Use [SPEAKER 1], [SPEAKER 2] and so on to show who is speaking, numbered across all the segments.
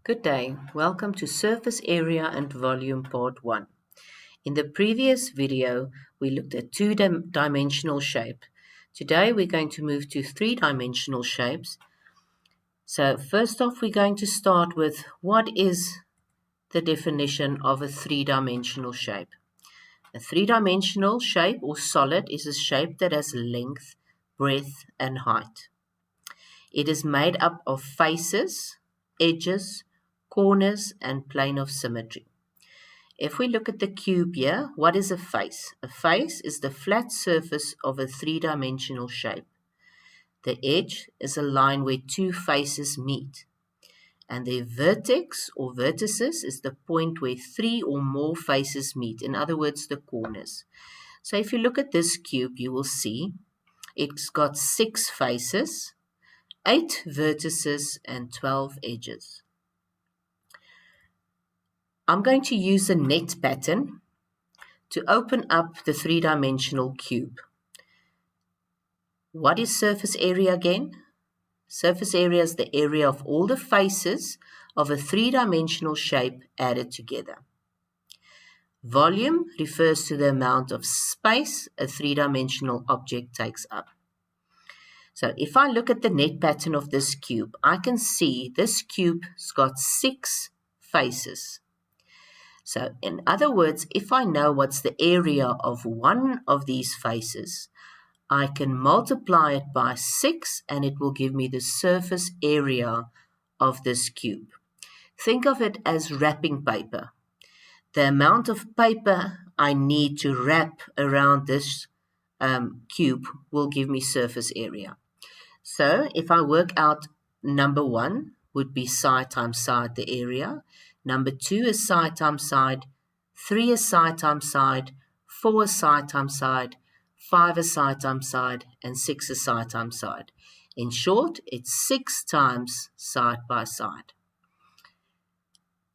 [SPEAKER 1] Good day. Welcome to Surface Area and Volume Part 1. In the previous video, we looked at two-dimensional shape. Today, we're going to move to three-dimensional shapes. So first off, we're going to start with what is the definition of a three-dimensional shape. A three-dimensional shape or solid is a shape that has length, breadth, and height. It is made up of faces, edges, corners, and plane of symmetry. If we look at the cube here, what is a face? A face is the flat surface of a three-dimensional shape. The edge is a line where two faces meet. And the vertex or vertices is the point where three or more faces meet, in other words, the corners. So if you look at this cube, you will see it's got 6 faces, 8 vertices, and 12 edges. I'm going to use a net pattern to open up the three-dimensional cube. What is surface area again? Surface area is the area of all the faces of a three-dimensional shape added together. Volume refers to the amount of space a three-dimensional object takes up. So if I look at the net pattern of this cube, I can see this cube's got 6 faces. So in other words, if I know what's the area of one of these faces, I can multiply it by 6 and it will give me the surface area of this cube. Think of it as wrapping paper. The amount of paper I need to wrap around this cube will give me surface area. So if I work out number 1 would be side times side, the area. Number 2 is side times side. 3 is side times side. 4 is side times side. 5 is side times side. And 6 is side times side. In short, it's 6 times side by side.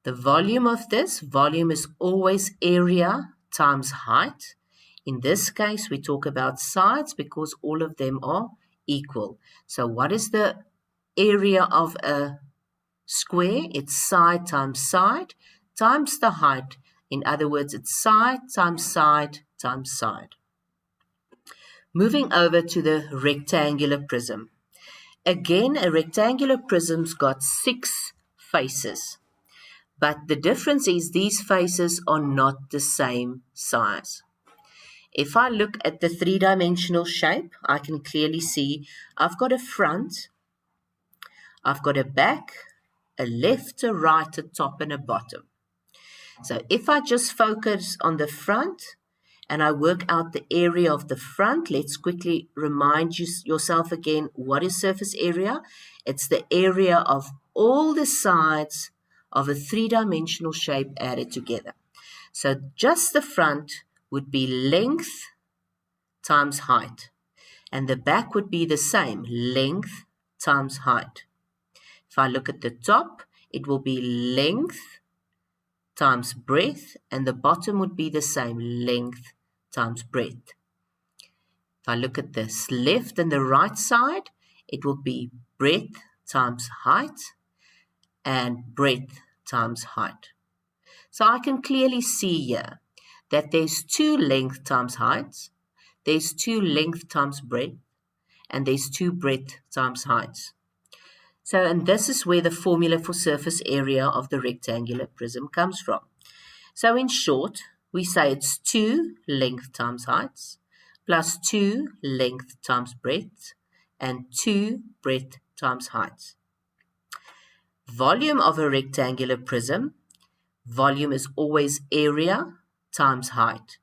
[SPEAKER 1] The volume of this, volume is always area times height. In this case, we talk about sides because all of them are equal. So what is the area of a square? It's side times the height. In other words, it's side times side times side. Moving over to the rectangular prism. Again, a rectangular prism's got 6 faces. But the difference is these faces are not the same size. If I look at the three-dimensional shape, I can clearly see I've got a front, I've got a back, a left, a right, a top, and a bottom. So if I just focus on the front and I work out the area of the front, let's quickly remind yourself again, what is surface area? It's the area of all the sides of a three-dimensional shape added together. So just the front would be length times height. And the back would be the same, length times height. If I look at the top, it will be length times breadth, and the bottom would be the same, length times breadth. If I look at this left and the right side, it will be breadth times height and breadth times height. So I can clearly see here that there's 2 length times heights, there's 2 length times breadth, and there's 2 breadth times heights. So, and this is where the formula for surface area of the rectangular prism comes from. So in short, we say it's 2 length times heights, plus 2 length times breadth, and 2 breadth times heights. Volume of a rectangular prism, volume is always area times height.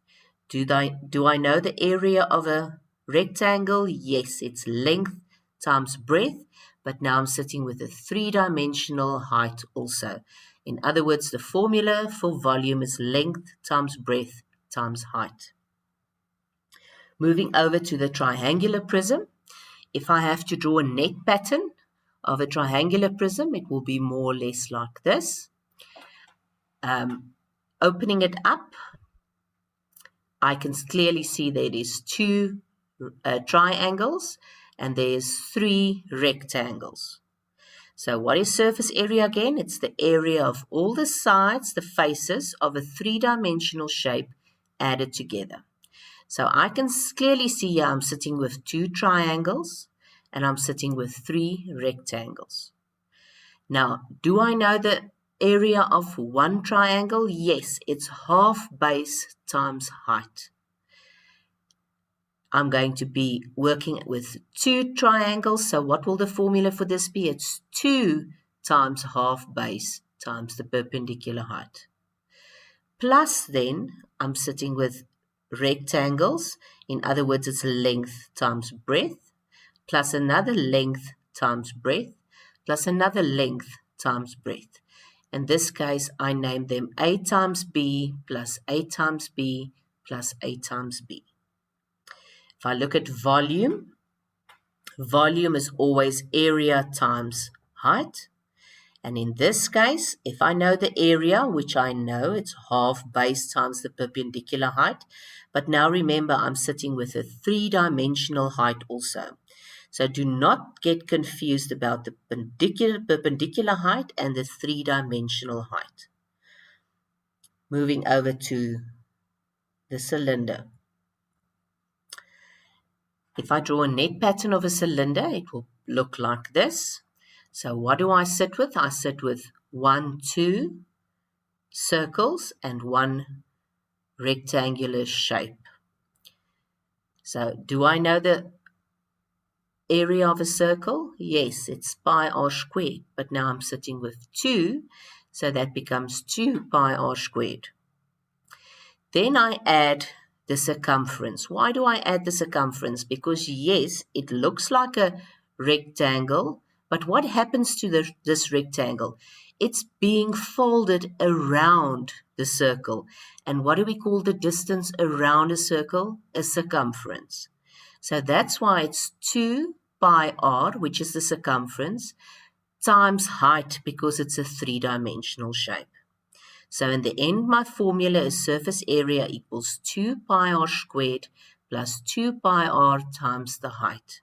[SPEAKER 1] Do I know the area of a rectangle? Yes, it's length times breadth, but now I'm sitting with a three-dimensional height also. In other words, the formula for volume is length times breadth times height. Moving over to the triangular prism, if I have to draw a net pattern of a triangular prism, it will be more or less like this. Opening it up, I can clearly see there is 2 triangles and there's 3 rectangles. So what is surface area again? It's the area of all the sides, the faces of a three-dimensional shape added together. So I can clearly see here I'm sitting with 2 triangles and I'm sitting with 3 rectangles. Now, do I know the area of one triangle? Yes, it's half base times height. I'm going to be working with 2 triangles, so what will the formula for this be? It's 2 times half base times the perpendicular height. Plus then, I'm sitting with rectangles, in other words, it's length times breadth, plus another length times breadth, plus another length times breadth. In this case, I name them A times B plus A times B plus A times B. If I look at volume, volume is always area times height. And in this case, if I know the area, which I know, it's half base times the perpendicular height. But now remember, I'm sitting with a 3-dimensional height also. So do not get confused about the perpendicular height and the 3-dimensional height. Moving over to the cylinder. If I draw a net pattern of a cylinder, it will look like this. So what do I sit with? I sit with 1, 2 circles and 1 rectangular shape. So do I know the area of a circle? Yes, it's pi r squared, but now I'm sitting with 2, so that becomes 2 pi r squared. Then I add the circumference. Why do I add the circumference? Because yes, it looks like a rectangle, but what happens to this rectangle? It's being folded around the circle. And what do we call the distance around a circle? A circumference. So that's why it's 2 pi r, which is the circumference, times height, because it's a 3-dimensional shape. So in the end, my formula is surface area equals 2 pi r squared plus 2 pi r times the height.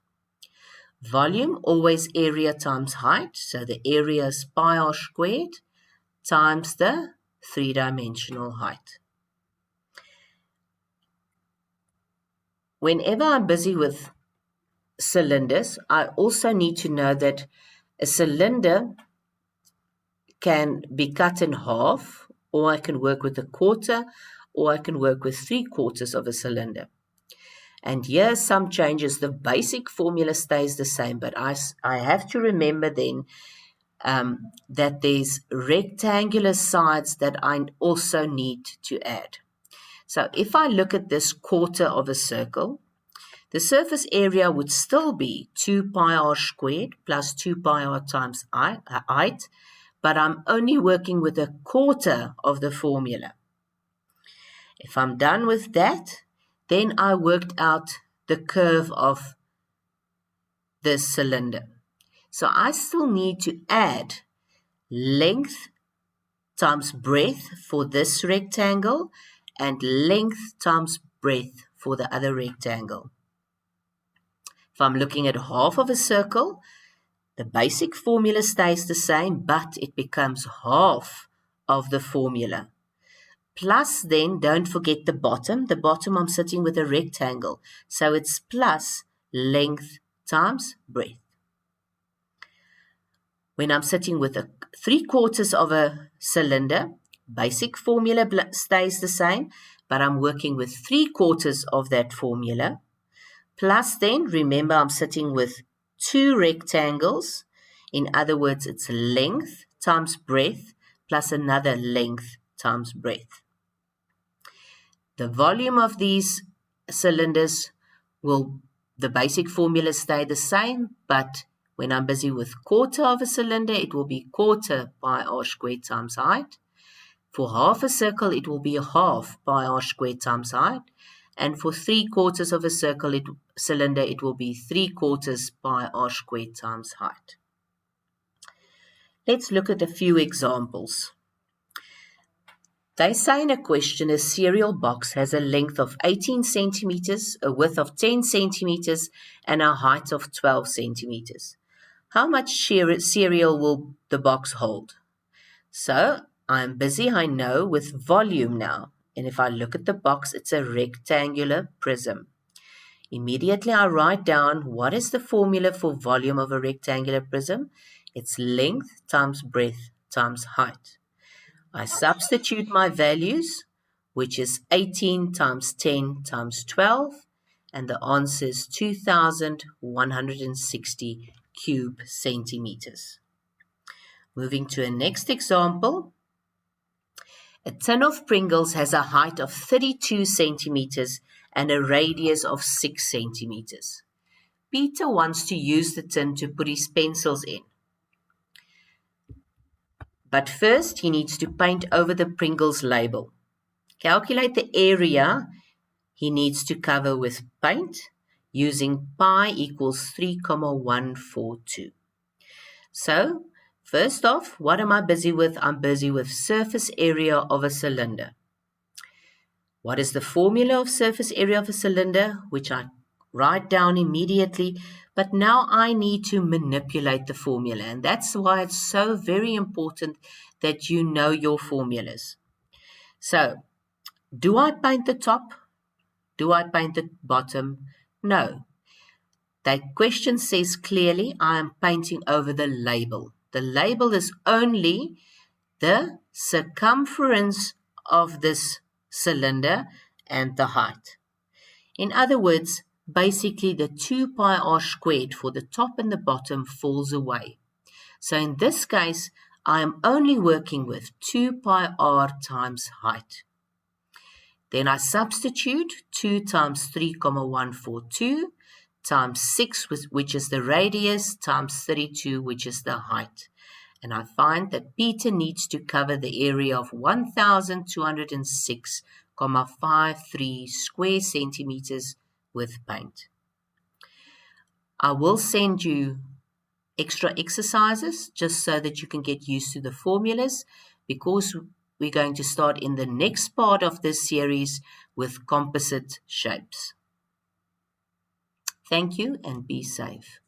[SPEAKER 1] Volume, always area times height. So the area is pi r squared times the 3-dimensional height. Whenever I'm busy with cylinders, I also need to know that a cylinder can be cut in half, or I can work with a quarter, or I can work with 3/4 of a cylinder. And here are some changes. The basic formula stays the same, but I have to remember then that there's rectangular sides that I also need to add. So if I look at this quarter of a circle, the surface area would still be 2 pi r squared plus 2 pi r times height, but I'm only working with a quarter of the formula. If I'm done with that, then I worked out the curve of this cylinder. So I still need to add length times breadth for this rectangle and length times breadth for the other rectangle. If I'm looking at half of a circle, the basic formula stays the same, but it becomes half of the formula. Plus then, don't forget the bottom. The bottom I'm sitting with a rectangle. So it's plus length times breadth. When I'm sitting with 3/4 of a cylinder, basic formula stays the same, but I'm working with 3/4 of that formula. Plus then, remember I'm sitting with 2 rectangles. In other words, it's length times breadth plus another length times breadth. The volume of these cylinders the basic formula stay the same, but when I'm busy with quarter of a cylinder, it will be quarter pi r squared times height. For half a circle, it will be half pi r squared times height. And for 3/4 of a cylinder, it will be 3/4 pi r squared times height. Let's look at a few examples. They say in a question, a cereal box has a length of 18 centimeters, a width of 10 centimeters, and a height of 12 centimeters. How much cereal will the box hold? So I'm busy, I know, with volume now. And if I look at the box, it's a rectangular prism. Immediately I write down what is the formula for volume of a rectangular prism. It's length times breadth times height. I substitute my values, which is 18 times 10 times 12, and the answer is 2,160 cube centimeters. Moving to a next example. A tin of Pringles has a height of 32 centimeters and a radius of 6 centimeters. Peter wants to use the tin to put his pencils in. But first, he needs to paint over the Pringles label. Calculate the area he needs to cover with paint using pi equals 3,142. So, first off, what am I busy with? I'm busy with surface area of a cylinder. What is the formula of surface area of a cylinder? Which I write down immediately, but now I need to manipulate the formula, and that's why it's so very important that you know your formulas. So, do I paint the top? Do I paint the bottom? No. That question says clearly I am painting over the label. The label is only the circumference of this cylinder and the height. In other words, basically the 2 pi r squared for the top and the bottom falls away. So in this case, I am only working with 2 pi r times height. Then I substitute 2 times 3,142 times 6, which is the radius, times 32, which is the height. And I find that Peter needs to cover the area of 1,206,53 square centimeters with paint. I will send you extra exercises just so that you can get used to the formulas, because we're going to start in the next part of this series with composite shapes. Thank you and be safe.